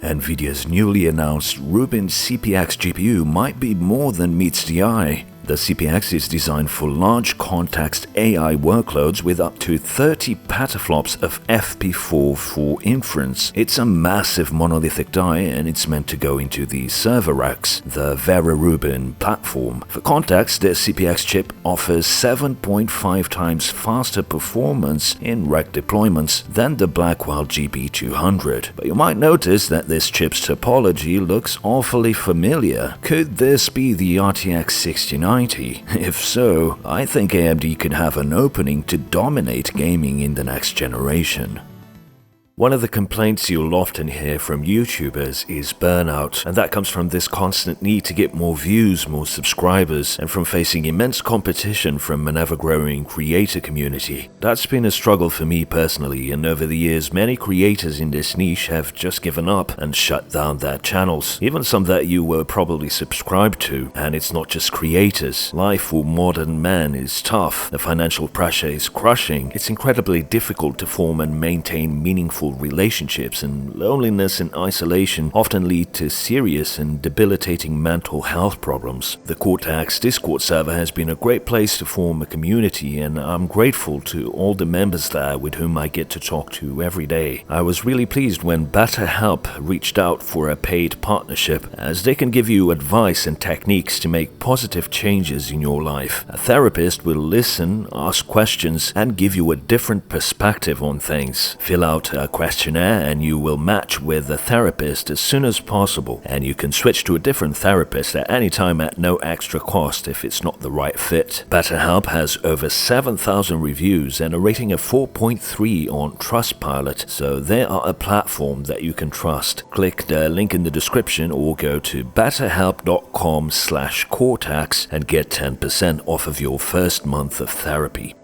Nvidia's newly announced Rubin CPX GPU might be more than meets the eye. The CPX is designed for large context AI workloads with up to 30 petaflops of FP4 for inference. It's a massive monolithic die and it's meant to go into the server racks, the Vera Rubin platform. For context, this CPX chip offers 7.5 times faster performance in rack deployments than the Blackwell GB200. But you might notice that this chip's topology looks awfully familiar. Could this be the RTX 6090? If so, I think AMD could have an opening to dominate gaming in the next generation. One of the complaints you'll often hear from YouTubers is burnout, and that comes from this constant need to get more views, more subscribers, and from facing immense competition from an ever-growing creator community. That's been a struggle for me personally, and over the years many creators in this niche have just given up and shut down their channels, even some that you were probably subscribed to. And it's not just creators. Life for modern men is tough, the financial pressure is crushing, it's incredibly difficult to form and maintain meaningful relationships, and loneliness and isolation often lead to serious and debilitating mental health problems. The Cortex Discord server has been a great place to form a community, and I'm grateful to all the members there with whom I get to talk to every day. I was really pleased when BetterHelp reached out for a paid partnership, as they can give you advice and techniques to make positive changes in your life. A therapist will listen, ask questions, and give you a different perspective on things. Fill out a questionnaire and you will match with a therapist as soon as possible, and you can switch to a different therapist at any time at no extra cost if it's not the right fit. BetterHelp has over 7,000 reviews and a rating of 4.3 on Trustpilot, so they are a platform that you can trust. Click the link in the description or go to betterhelp.com/cortex and get 10% off of your first month of therapy.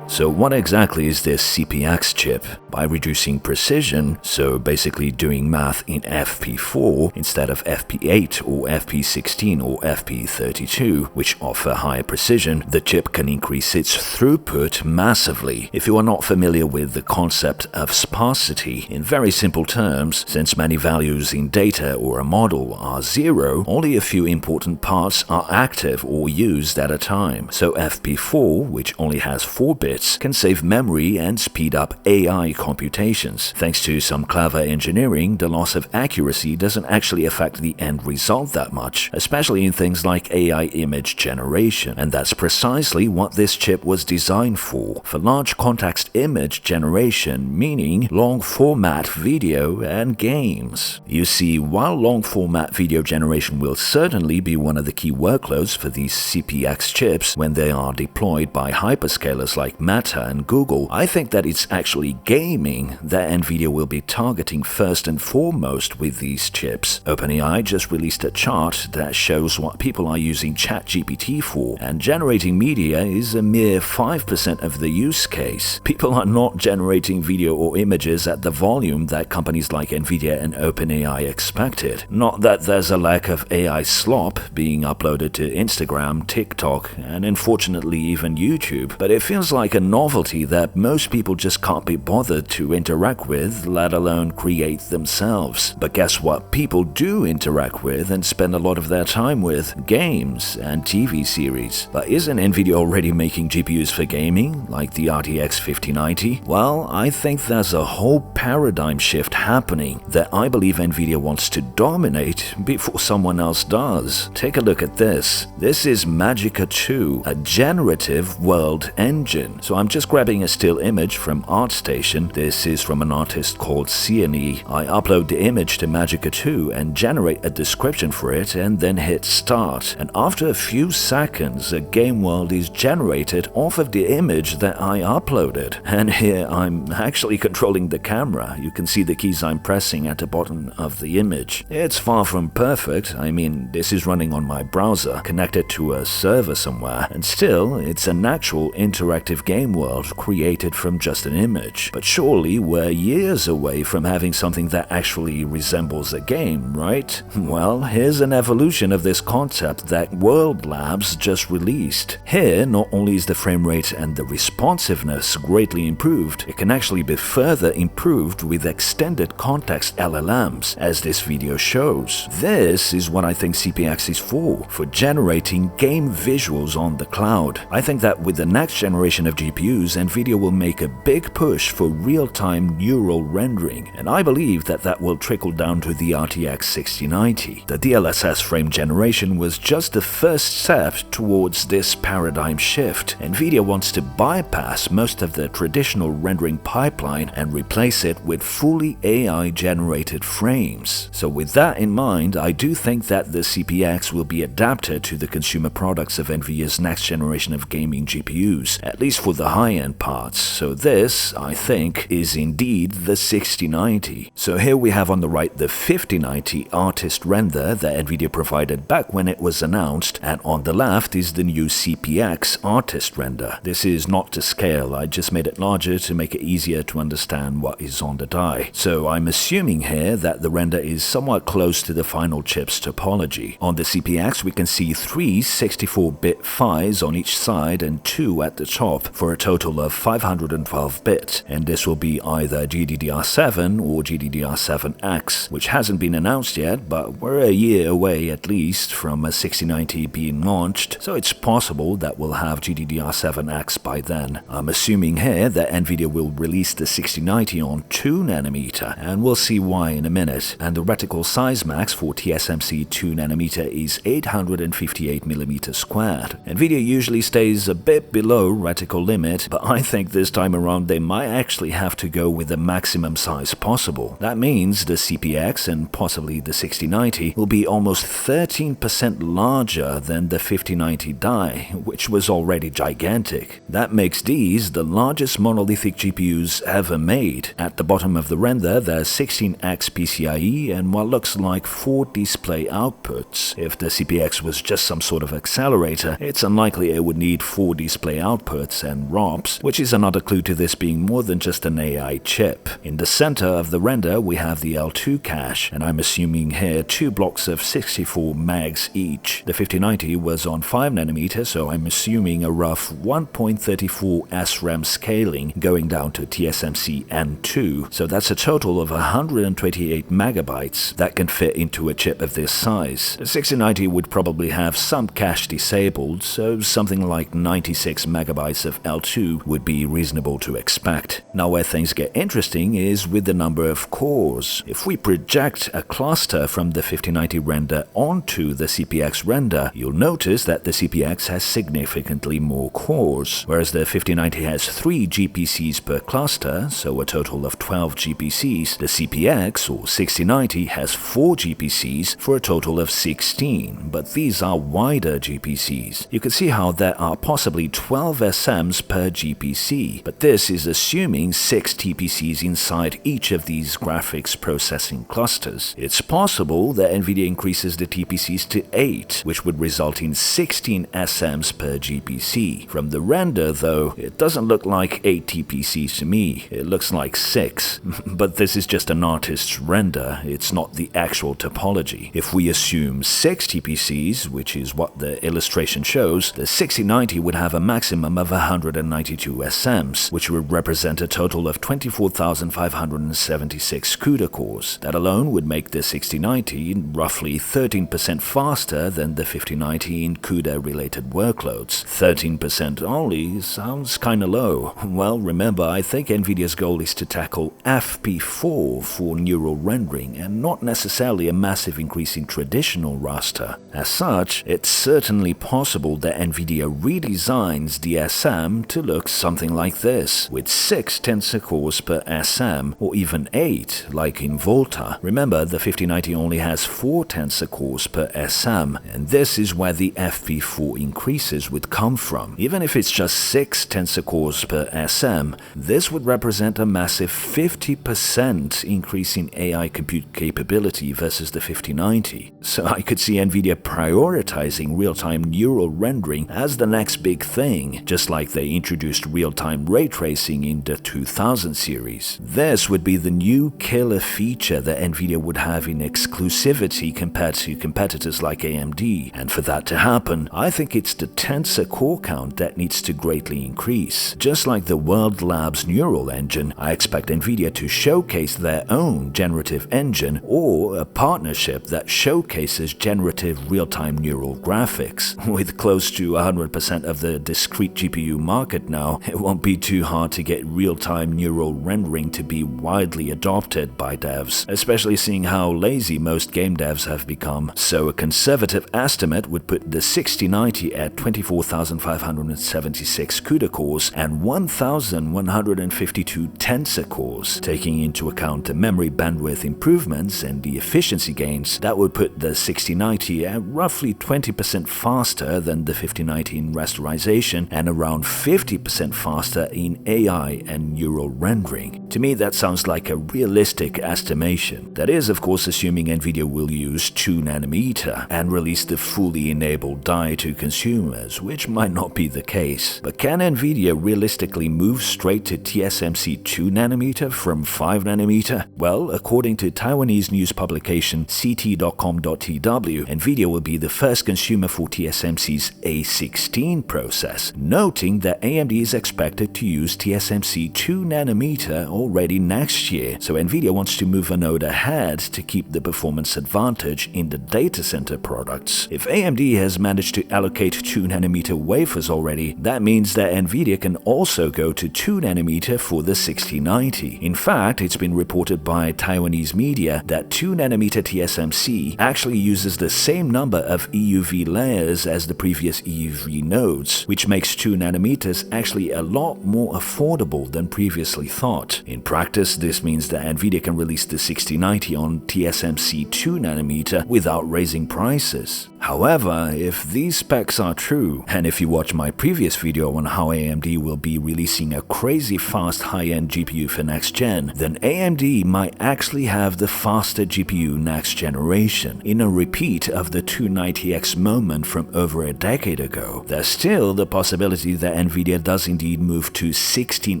So what exactly is this CPX chip? By reducing precision, so basically doing math in FP4 instead of FP8 or FP16 or FP32, which offer higher precision, the chip can increase its throughput massively. If you are not familiar with the concept of sparsity, in very simple terms, since many values in data or a model are zero, only a few important parts are active or used at a time. So FP4, which only has 4 bits, can save memory and speed up AI computations. Thanks to some clever engineering, the loss of accuracy doesn't actually affect the end result that much, especially in things like AI image generation. And that's precisely what this chip was designed for large context image generation, meaning long format video and games. You see, while long format video generation will certainly be one of the key workloads for these CPX chips when they are deployed by hyperscalers like Meta and Google, I think that it's actually gaming that Nvidia will be targeting first and foremost with these chips. OpenAI just released a chart that shows what people are using ChatGPT for, and generating media is a mere 5% of the use case. People are not generating video or images at the volume that companies like Nvidia and OpenAI expected. Not that there's a lack of AI slop being uploaded to Instagram, TikTok, and unfortunately even YouTube, but it feels like a novelty that most people just can't be bothered to interact with, let alone create themselves. But guess what? People do interact with and spend a lot of their time with games and TV series. But isn't Nvidia already making GPUs for gaming, like the RTX 5090? Well, I think there's a whole paradigm shift happening that I believe Nvidia wants to dominate before someone else does. Take a look at this. This is Magica 2, a generative world engine. So I'm just grabbing a still image from ArtStation. This is from an artist called CNE. I upload the image to Magica 2 and generate a description for it and then hit start. And after a few seconds, a game world is generated off of the image that I uploaded. And here I'm actually controlling the camera. You can see the keys I'm pressing at the bottom of the image. It's far from perfect. I mean, this is running on my browser, connected to a server somewhere, and still, it's an actual interactive game game world created from just an image. But surely we're years away from having something that actually resembles a game, right? Well, here's an evolution of this concept that World Labs just released. Here, not only is the frame rate and the responsiveness greatly improved, it can actually be further improved with extended context LLMs, as this video shows. This is what I think CPX is for generating game visuals on the cloud. I think that with the next generation of GPUs, Nvidia will make a big push for real-time neural rendering, and I believe that that will trickle down to the RTX 6090. The DLSS frame generation was just the first step towards this paradigm shift. Nvidia wants to bypass most of the traditional rendering pipeline and replace it with fully AI-generated frames. So with that in mind, I do think that the CPX will be adapted to the consumer products of Nvidia's next generation of gaming GPUs, at least for the high-end parts. So this, I think, is indeed the 6090. So here we have on the right the 5090 artist render that Nvidia provided back when it was announced, and on the left is the new CPX artist render. This is not to scale, I just made it larger to make it easier to understand what is on the die. So I'm assuming here that the render is somewhat close to the final chip's topology. On the CPX we can see 3 64-bit PHYs on each side and 2 at the top for a total of 512 bits, and this will be either GDDR7 or GDDR7X, which hasn't been announced yet, but we're a year away at least from a 6090 being launched, so it's possible that we'll have GDDR7X by then. I'm assuming here that Nvidia will release the 6090 on 2nm, and we'll see why in a minute. And the reticle size max for TSMC 2nm is 858mm squared. Nvidia usually stays a bit below reticle limit, but I think this time around they might actually have to go with the maximum size possible. That means the CPX and possibly the 6090 will be almost 13% larger than the 5090 die, which was already gigantic. That makes these the largest monolithic GPUs ever made. At the bottom of the render there's 16x PCIe and what looks like 4 display outputs. If the CPX was just some sort of accelerator, it's unlikely it would need 4 display outputs and ROPs, which is another clue to this being more than just an AI chip. In the center of the render we have the L2 cache, and I'm assuming here 2 blocks of 64 megs each. The 5090 was on 5nm, so I'm assuming a rough 1.34 SRAM scaling going down to TSMC N2, so that's a total of 128 megabytes that can fit into a chip of this size. The 6090 would probably have some cache disabled, so something like 96 megabytes of L2 would be reasonable to expect. Now where things get interesting is with the number of cores. If we project a cluster from the 5090 render onto the CPX render, you'll notice that the CPX has significantly more cores, whereas the 5090 has 3 GPCs per cluster, so a total of 12 GPCs. The CPX, or 6090, has 4 GPCs for a total of 16, but these are wider GPCs. You can see how there are possibly 12 SMs per GPC, but this is assuming 6 TPCs inside each of these graphics processing clusters. It's possible that Nvidia increases the TPCs to 8, which would result in 16 SMs per GPC. From the render though, it doesn't look like 8 TPCs to me, it looks like 6. But this is just an artist's render, it's not the actual topology. If we assume 6 TPCs, which is what the illustration shows, the 6090 would have a maximum of 192 SMs, which would represent a total of 24,576 CUDA cores. That alone would make the 6090 roughly 13% faster than the 5090 in CUDA-related workloads. 13% only sounds kinda low. Well, remember, I think Nvidia's goal is to tackle FP4 for neural rendering and not necessarily a massive increase in traditional raster. As such, it's certainly possible that Nvidia redesigns the SM to look something like this, with 6 tensor cores per SM, or even 8, like in Volta. Remember, the 5090 only has 4 tensor cores per SM, and this is where the FP4 increases would come from. Even if it's just 6 tensor cores per SM, this would represent a massive 50% increase in AI compute capability versus the 5090. So I could see Nvidia prioritizing real-time neural rendering as the next big thing, just like they introduced real-time ray tracing in the 2000 series. This would be the new killer feature that Nvidia would have in exclusivity compared to competitors like AMD, and for that to happen, I think it's the tensor core count that needs to greatly increase. Just like the World Labs neural engine, I expect Nvidia to showcase their own generative engine or a partnership that showcases generative real-time neural graphics. With close to 100% of the discrete GPU market now, it won't be too hard to get real-time neural rendering to be widely adopted by devs, especially seeing how lazy most game devs have become. So a conservative estimate would put the 6090 at 24,576 CUDA cores and 1,152 tensor cores. Taking into account the memory bandwidth improvements and the efficiency gains, that would put the 6090 at roughly 20% faster than the 5090 in rasterization and around 50% faster in AI and neural rendering. To me, that sounds like a realistic estimation. That is, of course, assuming Nvidia will use 2nm and release the fully enabled die to consumers, which might not be the case. But can Nvidia realistically move straight to TSMC 2nm from 5nm? Well, according to Taiwanese news publication ct.com.tw, Nvidia will be the first consumer for TSMC's A16 process, noting that AMD is expected to use TSMC 2nm already next year, so Nvidia wants to move a node ahead to keep the performance advantage in the data center products. If AMD has managed to allocate 2nm wafers already, that means that Nvidia can also go to 2nm for the 6090. In fact, it's been reported by Taiwanese media that 2nm TSMC actually uses the same number of EUV layers as the previous EUV nodes, which makes 2nm actually a lot more affordable than previously thought. In practice, this means that Nvidia can release the 6090 on TSMC 2nm without raising prices. However, if these specs are true, and if you watch my previous video on how AMD will be releasing a crazy fast high-end GPU for next gen, then AMD might actually have the faster GPU next generation, in a repeat of the 290X moment from over a decade ago. There's still the possibility that Nvidia does indeed move to 16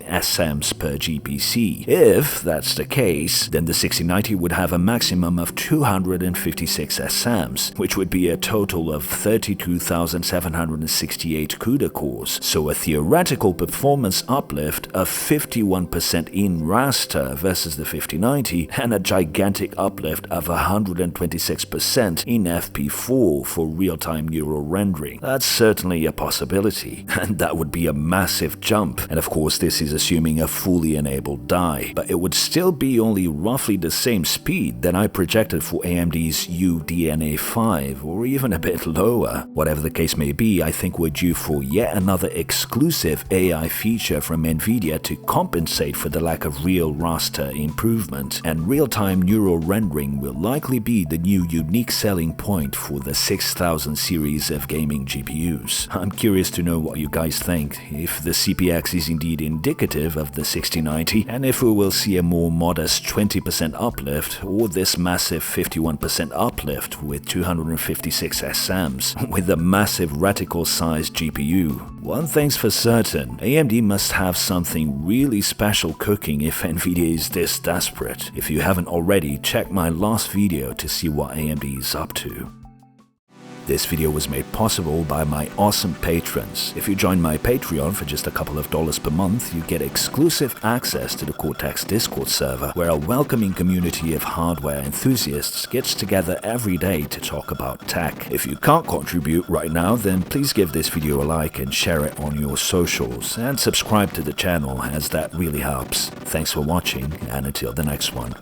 SMs per GPC. If that's the case, then the 6090 would have a maximum of 256 SMs, which would be a total of 32,768 CUDA cores, so a theoretical performance uplift of 51% in raster versus the 5090, and a gigantic uplift of 126% in FP4 for real-time neural rendering. That's certainly a possibility, and that would be a massive jump, and of course this is assuming a fully enabled die, but it would still be only roughly the same speed that I projected for AMD's UDNA 5, or even a bit lower. Whatever the case may be, I think we're due for yet another exclusive AI feature from Nvidia to compensate for the lack of real raster improvement, and real-time neural rendering will likely be the new unique selling point for the 6000 series of gaming GPUs. I'm curious to know what you guys think, if the CPX is indeed indicative of the 6090, and if we will see a more modest 20% uplift or this massive 51% uplift with 256 SMs with a massive reticle-sized GPU. One thing's for certain, AMD must have something really special cooking if Nvidia is this desperate. If you haven't already, check my last video to see what AMD is up to. This video was made possible by my awesome patrons. If you join my Patreon for just a couple of dollars per month, you get exclusive access to the Cortex Discord server, where a welcoming community of hardware enthusiasts gets together every day to talk about tech. If you can't contribute right now, then please give this video a like and share it on your socials, and subscribe to the channel, as that really helps. Thanks for watching, and until the next one.